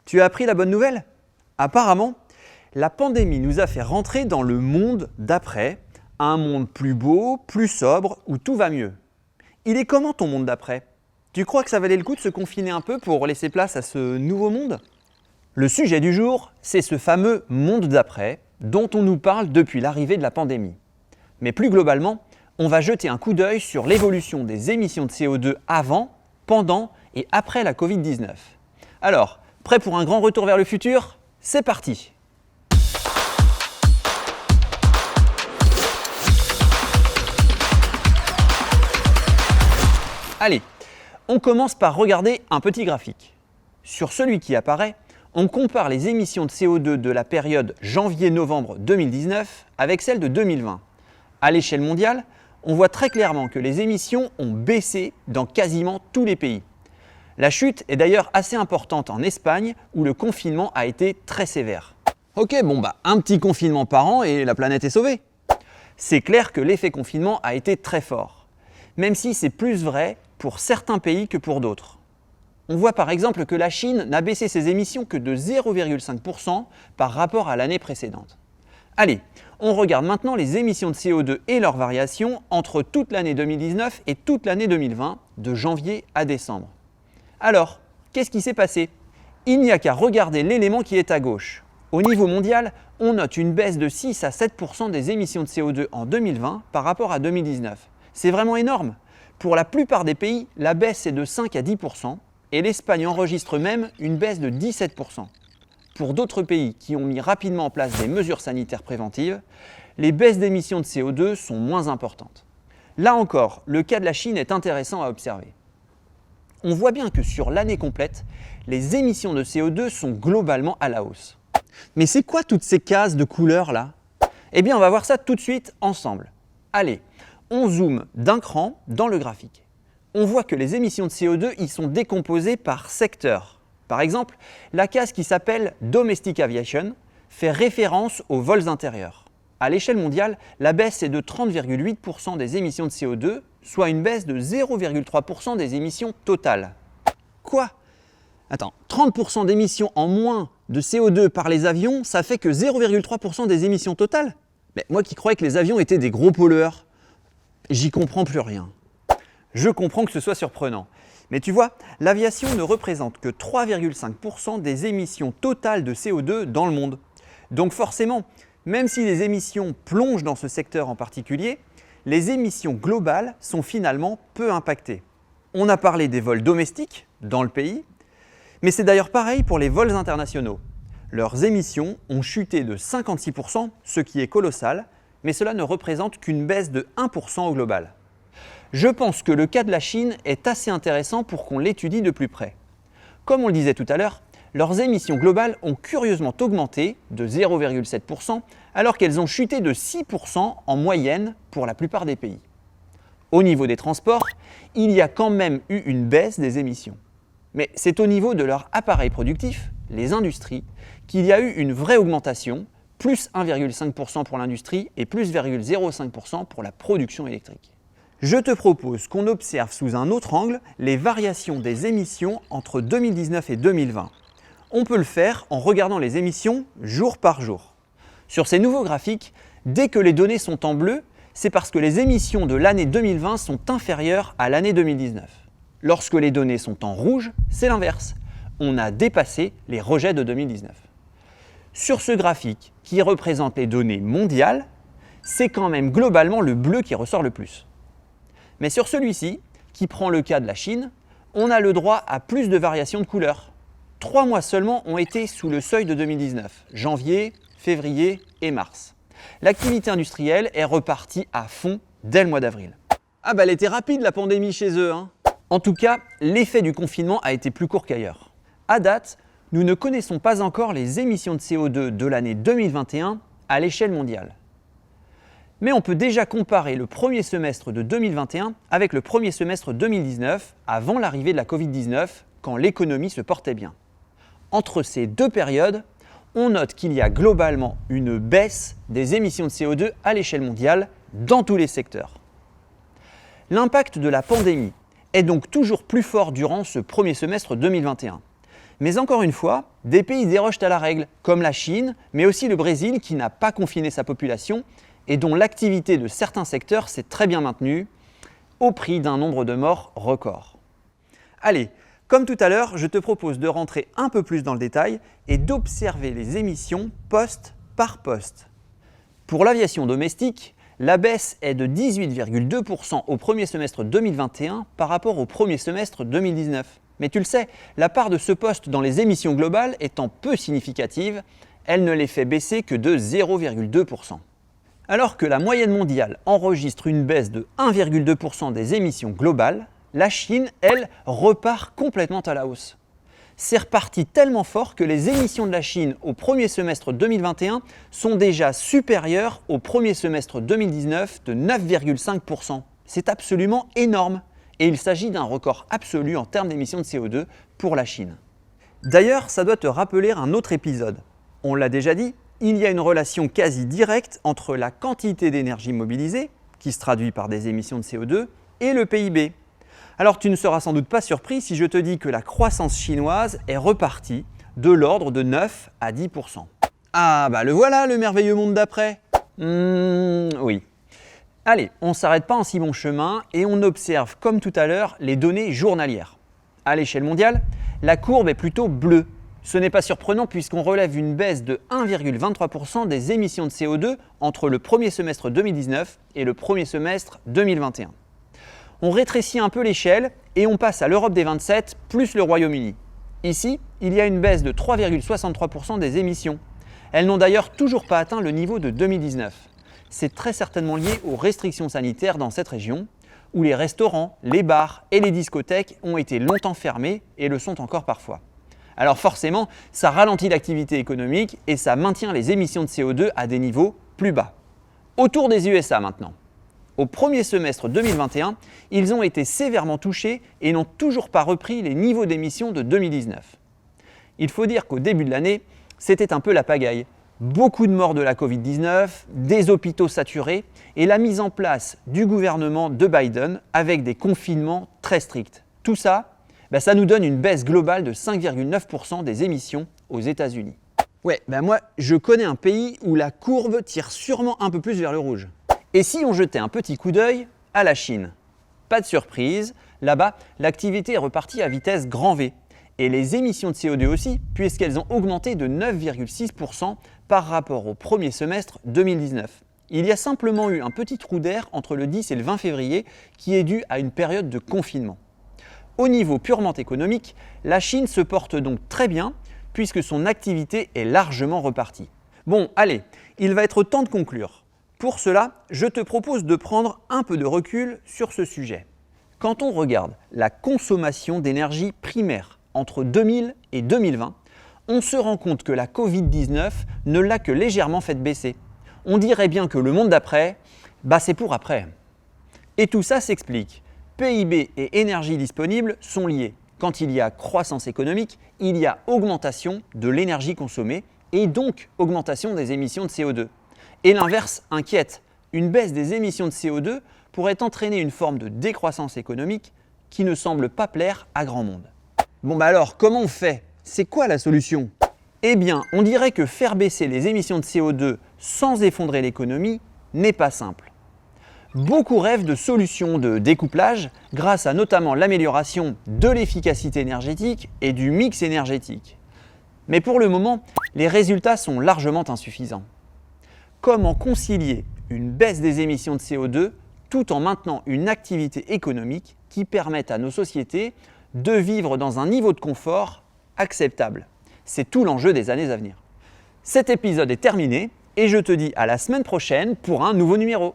Tu as appris la bonne nouvelle? Apparemment, la pandémie nous a fait rentrer dans le monde d'après, un monde plus beau, plus sobre, où tout va mieux. Il est comment ton monde d'après? Tu crois que ça valait le coup de se confiner un peu pour laisser place à ce nouveau monde? Le sujet du jour, c'est ce fameux monde d'après dont on nous parle depuis l'arrivée de la pandémie. Mais plus globalement, on va jeter un coup d'œil sur l'évolution des émissions de CO2 avant, pendant et après la Covid-19. Alors, prêt pour un grand retour vers le futur? C'est parti! Allez, on commence par regarder un petit graphique. Sur celui qui apparaît, on compare les émissions de CO2 de la période janvier-novembre 2019 avec celles de 2020. À l'échelle mondiale, on voit très clairement que les émissions ont baissé dans quasiment tous les pays. La chute est d'ailleurs assez importante en Espagne où le confinement a été très sévère. Ok, un petit confinement par an et la planète est sauvée. C'est clair que l'effet confinement a été très fort, même si c'est plus vrai pour certains pays que pour d'autres. On voit par exemple que la Chine n'a baissé ses émissions que de 0,5% par rapport à l'année précédente. Allez, on regarde maintenant les émissions de CO2 et leurs variations entre toute l'année 2019 et toute l'année 2020, de janvier à décembre. Alors, qu'est-ce qui s'est passé? Il n'y a qu'à regarder l'élément qui est à gauche. Au niveau mondial, on note une baisse de 6 à 7% des émissions de CO2 en 2020 par rapport à 2019. C'est vraiment énorme. Pour la plupart des pays, la baisse est de 5 à 10% et l'Espagne enregistre même une baisse de 17%. Pour d'autres pays qui ont mis rapidement en place des mesures sanitaires préventives, les baisses d'émissions de CO2 sont moins importantes. Là encore, le cas de la Chine est intéressant à observer. On voit bien que sur l'année complète, les émissions de CO2 sont globalement à la hausse. Mais c'est quoi toutes ces cases de couleurs là? Eh bien, on va voir ça tout de suite ensemble. Allez, on zoome d'un cran dans le graphique. On voit que les émissions de CO2 y sont décomposées par secteur. Par exemple, la case qui s'appelle Domestic Aviation fait référence aux vols intérieurs. À l'échelle mondiale, la baisse est de 30,8% des émissions de CO2, soit une baisse de 0,3% des émissions totales. Quoi? Attends, 30% d'émissions en moins de CO2 par les avions, ça fait que 0,3% des émissions totales? Mais moi qui croyais que les avions étaient des gros pollueurs, j'y comprends plus rien. Je comprends que ce soit surprenant. Mais tu vois, l'aviation ne représente que 3,5% des émissions totales de CO2 dans le monde. Donc forcément, même si les émissions plongent dans ce secteur en particulier, les émissions globales sont finalement peu impactées. On a parlé des vols domestiques dans le pays, mais c'est d'ailleurs pareil pour les vols internationaux. Leurs émissions ont chuté de 56%, ce qui est colossal, mais cela ne représente qu'une baisse de 1% au global. Je pense que le cas de la Chine est assez intéressant pour qu'on l'étudie de plus près. Comme on le disait tout à l'heure, leurs émissions globales ont curieusement augmenté de 0,7% alors qu'elles ont chuté de 6% en moyenne pour la plupart des pays. Au niveau des transports, il y a quand même eu une baisse des émissions. Mais c'est au niveau de leur appareil productif, les industries, qu'il y a eu une vraie augmentation, plus 1,5% pour l'industrie et plus 0,05% pour la production électrique. Je te propose qu'on observe sous un autre angle les variations des émissions entre 2019 et 2020. On peut le faire en regardant les émissions jour par jour. Sur ces nouveaux graphiques, dès que les données sont en bleu, c'est parce que les émissions de l'année 2020 sont inférieures à l'année 2019. Lorsque les données sont en rouge, c'est l'inverse. On a dépassé les rejets de 2019. Sur ce graphique, qui représente les données mondiales, c'est quand même globalement le bleu qui ressort le plus. Mais sur celui-ci, qui prend le cas de la Chine, on a le droit à plus de variations de couleurs. 3 mois seulement ont été sous le seuil de 2019, janvier, février et mars. L'activité industrielle est repartie à fond dès le mois d'avril. Ah elle était rapide la pandémie chez eux, hein. En tout cas, l'effet du confinement a été plus court qu'ailleurs. À date, nous ne connaissons pas encore les émissions de CO2 de l'année 2021 à l'échelle mondiale. Mais on peut déjà comparer le premier semestre de 2021 avec le premier semestre 2019, avant l'arrivée de la Covid-19, quand l'économie se portait bien. Entre ces deux périodes, on note qu'il y a globalement une baisse des émissions de CO2 à l'échelle mondiale dans tous les secteurs. L'impact de la pandémie est donc toujours plus fort durant ce premier semestre 2021. Mais encore une fois, des pays dérogent à la règle, comme la Chine, mais aussi le Brésil qui n'a pas confiné sa population et dont l'activité de certains secteurs s'est très bien maintenue, au prix d'un nombre de morts record. Allez, comme tout à l'heure, je te propose de rentrer un peu plus dans le détail et d'observer les émissions poste par poste. Pour l'aviation domestique, la baisse est de 18,2% au premier semestre 2021 par rapport au premier semestre 2019. Mais tu le sais, la part de ce poste dans les émissions globales étant peu significative, elle ne les fait baisser que de 0,2%. Alors que la moyenne mondiale enregistre une baisse de 1,2% des émissions globales, la Chine, elle, repart complètement à la hausse. C'est reparti tellement fort que les émissions de la Chine au premier semestre 2021 sont déjà supérieures au premier semestre 2019 de 9,5%. C'est absolument énorme et il s'agit d'un record absolu en termes d'émissions de CO2 pour la Chine. D'ailleurs, ça doit te rappeler un autre épisode. On l'a déjà dit, il y a une relation quasi directe entre la quantité d'énergie mobilisée, qui se traduit par des émissions de CO2, et le PIB. Alors tu ne seras sans doute pas surpris si je te dis que la croissance chinoise est repartie de l'ordre de 9 à 10%. Ah bah le voilà le merveilleux monde d'après. Oui. Allez, on ne s'arrête pas en si bon chemin et on observe comme tout à l'heure les données journalières. À l'échelle mondiale, la courbe est plutôt bleue. Ce n'est pas surprenant puisqu'on relève une baisse de 1,23% des émissions de CO2 entre le premier semestre 2019 et le premier semestre 2021. On rétrécit un peu l'échelle et on passe à l'Europe des 27 plus le Royaume-Uni. Ici, il y a une baisse de 3,63% des émissions. Elles n'ont d'ailleurs toujours pas atteint le niveau de 2019. C'est très certainement lié aux restrictions sanitaires dans cette région, où les restaurants, les bars et les discothèques ont été longtemps fermés et le sont encore parfois. Alors forcément, ça ralentit l'activité économique et ça maintient les émissions de CO2 à des niveaux plus bas. Autour des USA maintenant. Au premier semestre 2021, ils ont été sévèrement touchés et n'ont toujours pas repris les niveaux d'émissions de 2019. Il faut dire qu'au début de l'année, c'était un peu la pagaille. Beaucoup de morts de la Covid-19, des hôpitaux saturés et la mise en place du gouvernement de Biden avec des confinements très stricts. Tout ça, ça nous donne une baisse globale de 5,9% des émissions aux États-Unis. Ouais, moi, je connais un pays où la courbe tire sûrement un peu plus vers le rouge. Et si on jetait un petit coup d'œil à la Chine? Pas de surprise, là-bas, l'activité est repartie à vitesse grand V. Et les émissions de CO2 aussi, puisqu'elles ont augmenté de 9,6% par rapport au premier semestre 2019. Il y a simplement eu un petit trou d'air entre le 10 et le 20 février qui est dû à une période de confinement. Au niveau purement économique, la Chine se porte donc très bien puisque son activité est largement repartie. Bon, allez, il va être temps de conclure. Pour cela, je te propose de prendre un peu de recul sur ce sujet. Quand on regarde la consommation d'énergie primaire entre 2000 et 2020, on se rend compte que la Covid-19 ne l'a que légèrement fait baisser. On dirait bien que le monde d'après, c'est pour après. Et tout ça s'explique. PIB et énergie disponible sont liés. Quand il y a croissance économique, il y a augmentation de l'énergie consommée et donc augmentation des émissions de CO2. Et l'inverse inquiète. Une baisse des émissions de CO2 pourrait entraîner une forme de décroissance économique qui ne semble pas plaire à grand monde. Bon alors, comment on fait? C'est quoi la solution? Eh bien, on dirait que faire baisser les émissions de CO2 sans effondrer l'économie n'est pas simple. Beaucoup rêvent de solutions de découplage grâce à notamment l'amélioration de l'efficacité énergétique et du mix énergétique. Mais pour le moment, les résultats sont largement insuffisants. Comment concilier une baisse des émissions de CO2 tout en maintenant une activité économique qui permette à nos sociétés de vivre dans un niveau de confort acceptable? C'est tout l'enjeu des années à venir. Cet épisode est terminé et je te dis à la semaine prochaine pour un nouveau numéro.